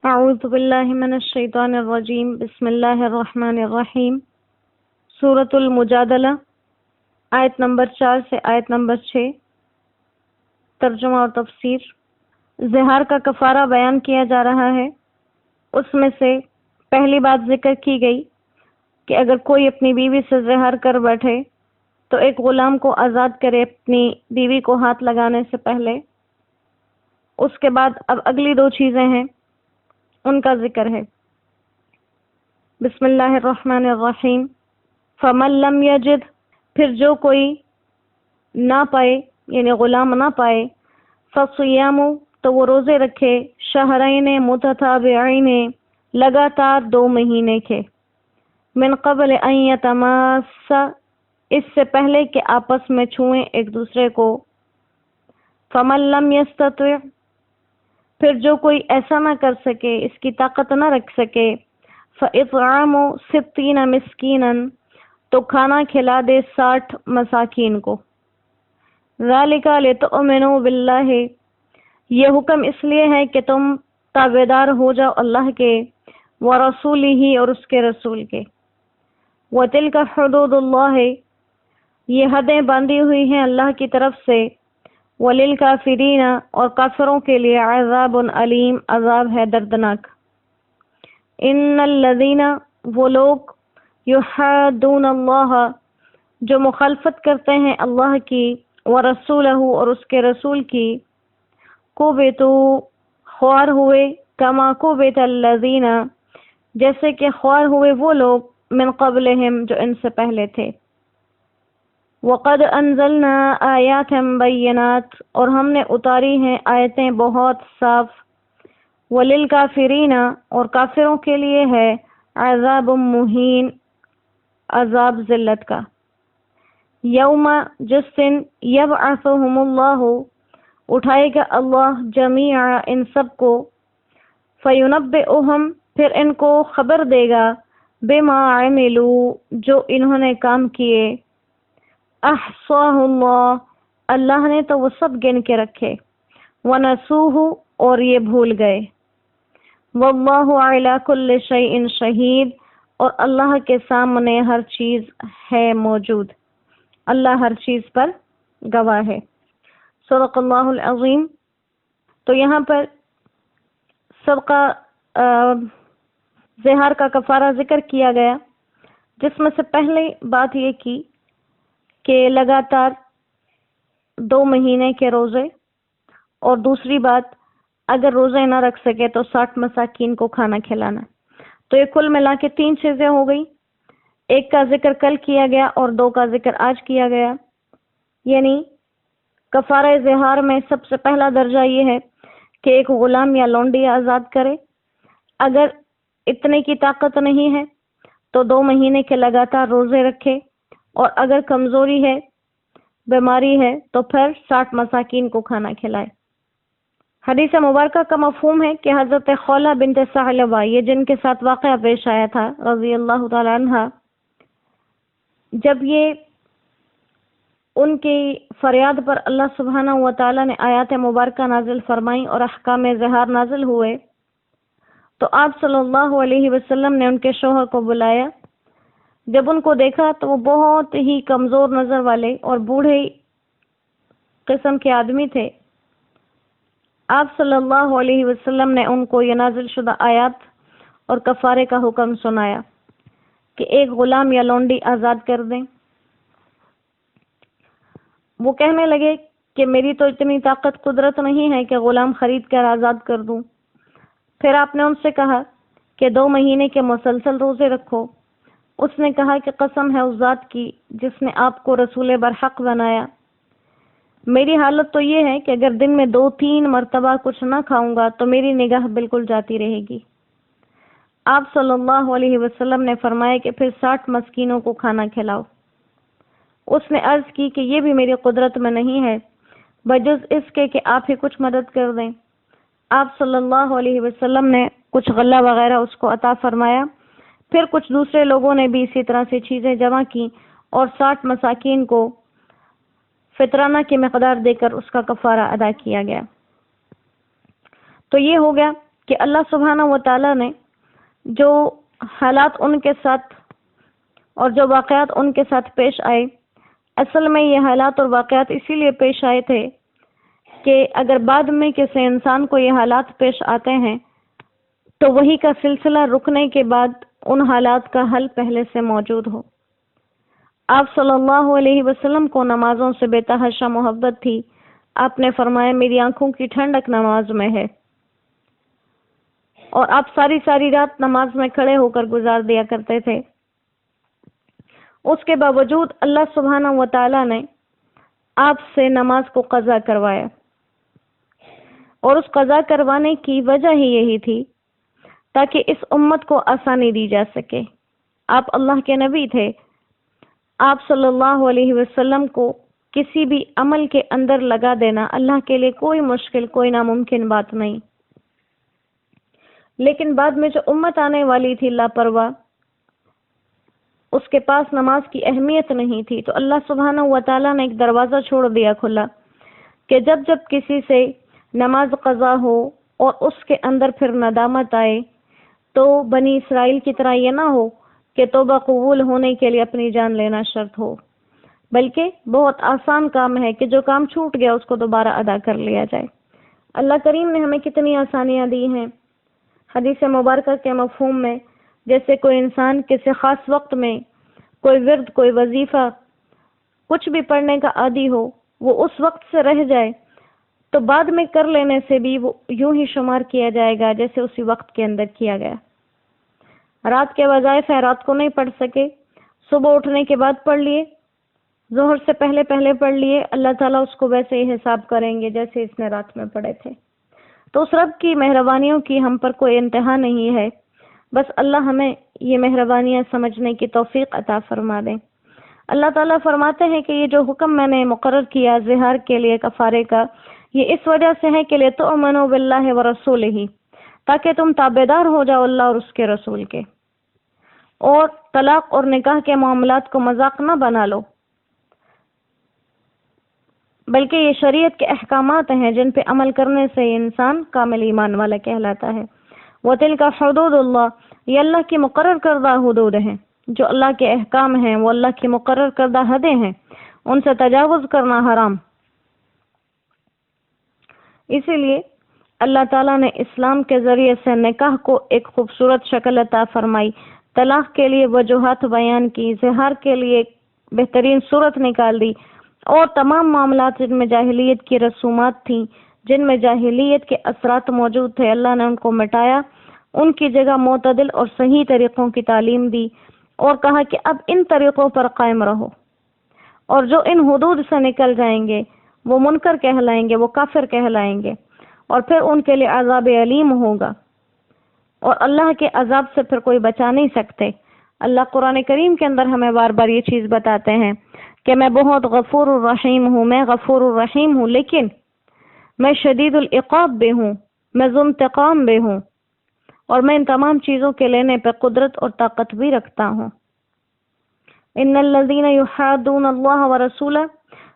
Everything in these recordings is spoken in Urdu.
اعوذ باللہ من الشیطان الرجیم بسم اللہ الرحمن الرحیم۔ سورۃ المجادلہ، آیت نمبر 4 سے آیت نمبر 6۔ ترجمہ اور تفسیر۔ زہار کا کفارہ بیان کیا جا رہا ہے۔ اس میں سے پہلی بات ذکر کی گئی کہ اگر کوئی اپنی بیوی سے زہار کر بیٹھے تو ایک غلام کو آزاد کرے اپنی بیوی کو ہاتھ لگانے سے پہلے۔ اس کے بعد اب اگلی دو چیزیں ہیں، ان کا ذکر ہے۔ بسم اللہ الرحمن الرحیم۔ فمن لم یجد، پھر جو کوئی نہ پائے یعنی غلام نہ پائے، فصیام، تو وہ روزے رکھے، شہرین متتابعین، لگاتار 2 مہینے کے، من قبل ان یتماسا، اس سے پہلے کہ آپس میں چھوئیں ایک دوسرے کو۔ فمن لم یستطع، پھر جو کوئی ایسا نہ کر سکے، اس کی طاقت نہ رکھ سکے، فاطعام 60 مسکینا، تو کھانا کھلا دے 60 مساکین کو۔ ذالک لتؤمنوا باللہ، یہ حکم اس لیے ہے کہ تم تابعدار ہو جاؤ اللہ کے، ورسولہ، اور اس کے رسول کے۔ وتلک حدود اللہ، یہ حدیں باندھی ہوئی ہیں اللہ کی طرف سے۔ وللکافرین، اور کافروں کے لیے عذاب علیم، عذاب ہے دردناک۔ ان الذین، وہ لوگ، یحادون اللہ، جو مخالفت کرتے ہیں اللہ کی، ورسولہ، اور اس کے رسول کی، کبتوا، خوار ہوئے، کما کبت الذین، جیسے کہ خوار ہوئے وہ لوگ، من قبلہم، جو ان سے پہلے تھے۔ وقد انزلنا آیات بینات، اور ہم نے اتاری ہیں آیتیں بہت صاف۔ وللکافرین، اور کافروں کے لیے ہے عذاب مہین، عذاب ذلت کا۔ یوم، جس دن، یبعثہم اللہ، اٹھائے گا اللہ، جمیعا، ان سب کو، فینبئہم، پھر ان کو خبر دے گا، بما عملوا، جو انہوں نے کام کیے۔ احصاہ اللہ، اللہ نے تو وہ سب گن کے رکھے۔ ونسوہ، اور یہ بھول گئے۔ واللہ علی کل شیء شہید، اور اللہ کے سامنے ہر چیز ہے موجود، اللہ ہر چیز پر گواہ ہے۔ صدق اللہ العظیم۔ تو یہاں پر صدقہ زہار کا کفارہ ذکر کیا گیا، جس میں سے پہلی بات یہ کی کہ لگاتار 2 مہینے کے روزے، اور دوسری بات اگر روزے نہ رکھ سکے تو 60 مساکین کو کھانا کھلانا۔ تو یہ کل ملا کے 3 چیزیں ہو گئی۔ ایک کا ذکر کل کیا گیا اور 2 کا ذکر آج کیا گیا۔ یعنی کفارہ زہار میں سب سے پہلا درجہ یہ ہے کہ ایک غلام یا لونڈی آزاد کرے۔ اگر اتنے کی طاقت نہیں ہے تو 2 مہینے کے لگاتار روزے رکھے، اور اگر کمزوری ہے، بیماری ہے، تو پھر 60 مساکین کو کھانا کھلائے۔ حدیث مبارکہ کا مفہوم ہے کہ حضرت خولہ بنت ثعلبہ، یہ جن کے ساتھ واقعہ پیش آیا تھا رضی اللہ تعالی عنہ، جب یہ ان کی فریاد پر اللہ سبحانہ و تعالی نے آیات مبارکہ نازل فرمائی اور احکام زہار نازل ہوئے، تو آپ صلی اللہ علیہ وسلم نے ان کے شوہر کو بلایا۔ جب ان کو دیکھا تو وہ بہت ہی کمزور نظر والے اور بوڑھے قسم کے آدمی تھے۔ آپ صلی اللہ علیہ وسلم نے ان کو یہ نازل شدہ آیات اور کفارے کا حکم سنایا کہ ایک غلام یا لونڈی آزاد کر دیں۔ وہ کہنے لگے کہ میری تو اتنی طاقت قدرت نہیں ہے کہ غلام خرید کر آزاد کر دوں۔ پھر آپ نے ان سے کہا کہ 2 مہینے کے مسلسل روزے رکھو۔ اس نے کہا کہ قسم ہے اس ذات کی جس نے آپ کو رسول برحق بنایا، میری حالت تو یہ ہے کہ اگر دن میں 2-3 مرتبہ کچھ نہ کھاؤں گا تو میری نگاہ بالکل جاتی رہے گی۔ آپ صلی اللہ علیہ وسلم نے فرمایا کہ پھر 60 مسکینوں کو کھانا کھلاؤ۔ اس نے عرض کی کہ یہ بھی میری قدرت میں نہیں ہے، بجز اس کے کہ آپ ہی کچھ مدد کر دیں۔ آپ صلی اللہ علیہ وسلم نے کچھ غلہ وغیرہ اس کو عطا فرمایا۔ پھر کچھ دوسرے لوگوں نے بھی اسی طرح سے چیزیں جمع کی، اور 60 مساکین کو فطرانہ کی مقدار دے کر اس کا کفارہ ادا کیا گیا۔ تو یہ ہو گیا کہ اللہ سبحانہ و تعالیٰ نے جو حالات ان کے ساتھ اور جو واقعات ان کے ساتھ پیش آئے، اصل میں یہ حالات اور واقعات اسی لیے پیش آئے تھے کہ اگر بعد میں کسی انسان کو یہ حالات پیش آتے ہیں تو وہی کا سلسلہ رکنے کے بعد ان حالات کا حل پہلے سے موجود ہو۔ آپ صلی اللہ علیہ وسلم کو نمازوں سے بے تحاشا محبت تھی۔ آپ نے فرمایا میری آنکھوں کی ٹھنڈک نماز میں ہے، اور آپ ساری ساری رات نماز میں کھڑے ہو کر گزار دیا کرتے تھے۔ اس کے باوجود اللہ سبحانہ و تعالیٰ نے آپ سے نماز کو قضا کروایا، اور اس قضا کروانے کی وجہ ہی یہی تھی تاکہ اس امت کو آسانی دی جا سکے۔ آپ اللہ کے نبی تھے، آپ صلی اللہ علیہ وسلم کو کسی بھی عمل کے اندر لگا دینا اللہ کے لیے کوئی مشکل، کوئی ناممکن بات نہیں۔ لیکن بعد میں جو امت آنے والی تھی لاپرواہ، اس کے پاس نماز کی اہمیت نہیں تھی، تو اللہ سبحانہ و تعالیٰ نے ایک دروازہ چھوڑ دیا کھلا کہ جب جب کسی سے نماز قضا ہو اور اس کے اندر پھر ندامت آئے تو بنی اسرائیل کی طرح یہ نہ ہو کہ توبہ قبول ہونے کے لیے اپنی جان لینا شرط ہو، بلکہ بہت آسان کام ہے کہ جو کام چھوٹ گیا اس کو دوبارہ ادا کر لیا جائے۔ اللہ کریم نے ہمیں کتنی آسانیاں دی ہیں حدیث مبارکہ کے مفہوم میں، جیسے کوئی انسان کسی خاص وقت میں کوئی ورد، کوئی وظیفہ، کچھ بھی پڑھنے کا عادی ہو، وہ اس وقت سے رہ جائے تو بعد میں کر لینے سے بھی وہ یوں ہی شمار کیا جائے گا جیسے اسی وقت کے اندر کیا گیا۔ رات کے وظائف ہے، رات کو نہیں پڑھ سکے، صبح اٹھنے کے بعد پڑھ لیے، ظہر سے پہلے پڑھ لیے، اللہ تعالیٰ اس کو ویسے ہی حساب کریں گے جیسے اس نے رات میں پڑھے تھے۔ تو اس رب کی مہربانیوں کی ہم پر کوئی انتہا نہیں ہے، بس اللہ ہمیں یہ مہربانیاں سمجھنے کی توفیق عطا فرما دیں۔ اللہ تعالیٰ فرماتے ہیں کہ یہ جو حکم میں نے مقرر کیا زہار کے لیے کفارے کا، یہ اس وجہ سے ہے کہ لِتُؤْمِنُوا بِاللَّهِ وَرَسُولِهِ، تاکہ تم تابعدار ہو جاؤ اللہ اور اس کے رسول کے، اور طلاق اور نکاح کے معاملات کو مذاق نہ بنا لو، بلکہ یہ شریعت کے احکامات ہیں جن پہ عمل کرنے سے انسان کامل ایمان والا کہلاتا ہے۔ وَتِلْكَ حُدُودُ اللَّهِ، یہ اللہ کی مقرر کردہ حدود ہیں، جو اللہ کے احکام ہیں وہ اللہ کی مقرر کردہ حدیں ہیں، ان سے تجاوز کرنا حرام۔ اسی لیے اللہ تعالیٰ نے اسلام کے ذریعے سے نکاح کو ایک خوبصورت شکل عطا فرمائی، طلاق کے لیے وجوہات بیان کی، زہار کے لیے بہترین صورت نکال دی، اور تمام معاملات جن میں جاہلیت کی رسومات تھیں، جن میں جاہلیت کے اثرات موجود تھے، اللہ نے ان کو مٹایا، ان کی جگہ معتدل اور صحیح طریقوں کی تعلیم دی، اور کہا کہ اب ان طریقوں پر قائم رہو، اور جو ان حدود سے نکل جائیں گے وہ منکر کہلائیں گے، وہ کافر کہلائیں گے، اور پھر ان کے لیے عذاب علیم ہوگا، اور اللہ کے عذاب سے پھر کوئی بچا نہیں سکتے۔ اللہ قرآن کریم کے اندر ہمیں بار بار یہ چیز بتاتے ہیں کہ میں بہت غفور الرحیم ہوں، میں غفور الرحیم ہوں، لیکن میں شدید العقاب بھی ہوں، میں ذو انتقام بھی ہوں، اور میں ان تمام چیزوں کے لینے پہ قدرت اور طاقت بھی رکھتا ہوں۔ ان الذین یحادون اللہ ورسولہ،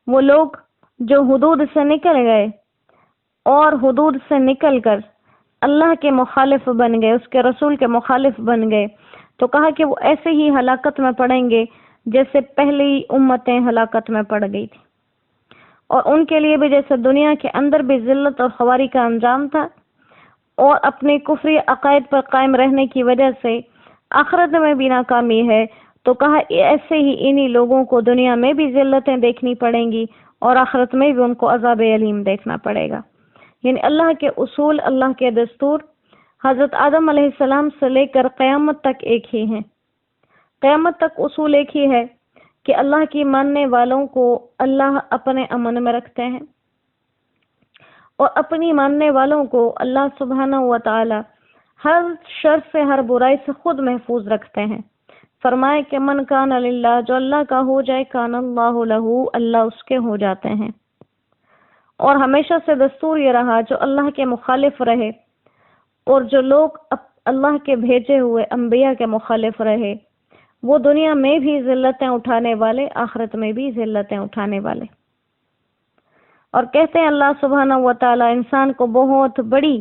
وہ لوگ جو حدود سے نکل گئے اور حدود سے نکل کر اللہ کے مخالف بن گئے، اس کے رسول کے مخالف بن گئے، تو کہا کہ وہ ایسے ہی ہلاکت میں پڑیں گے جیسے پہلی امتیں ہلاکت میں پڑ گئی تھی، اور ان کے لیے بھی جیسے دنیا کے اندر بھی ذلت اور خواری کا انجام تھا، اور اپنے کفری عقائد پر قائم رہنے کی وجہ سے آخرت میں بھی ناکامی ہے، تو کہا ایسے ہی انہی لوگوں کو دنیا میں بھی ذلتیں دیکھنی پڑیں گی اور آخرت میں بھی ان کو عذاب علیم دیکھنا پڑے گا۔ یعنی اللہ کے اصول، اللہ کے دستور حضرت آدم علیہ السلام سے لے کر قیامت تک ایک ہی ہیں۔ قیامت تک اصول ایک ہی ہے کہ اللہ کی ماننے والوں کو اللہ اپنے امن میں رکھتے ہیں، اور اپنی ماننے والوں کو اللہ سبحانہ و تعالی ہر شر سے، ہر برائی سے خود محفوظ رکھتے ہیں۔ فرمائے کہ من کان للہ، جو اللہ کا ہو جائے، کان اللہ لہو، اللہ اس کے ہو جاتے ہیں۔ اور ہمیشہ سے دستور یہ رہا جو اللہ کے مخالف رہے، اور جو لوگ اللہ کے بھیجے ہوئے انبیاء کے مخالف رہے، وہ دنیا میں بھی ذلتیں اٹھانے والے، آخرت میں بھی ذلتیں اٹھانے والے۔ اور کہتے ہیں اللہ سبحانہ و تعالی انسان کو بہت بڑی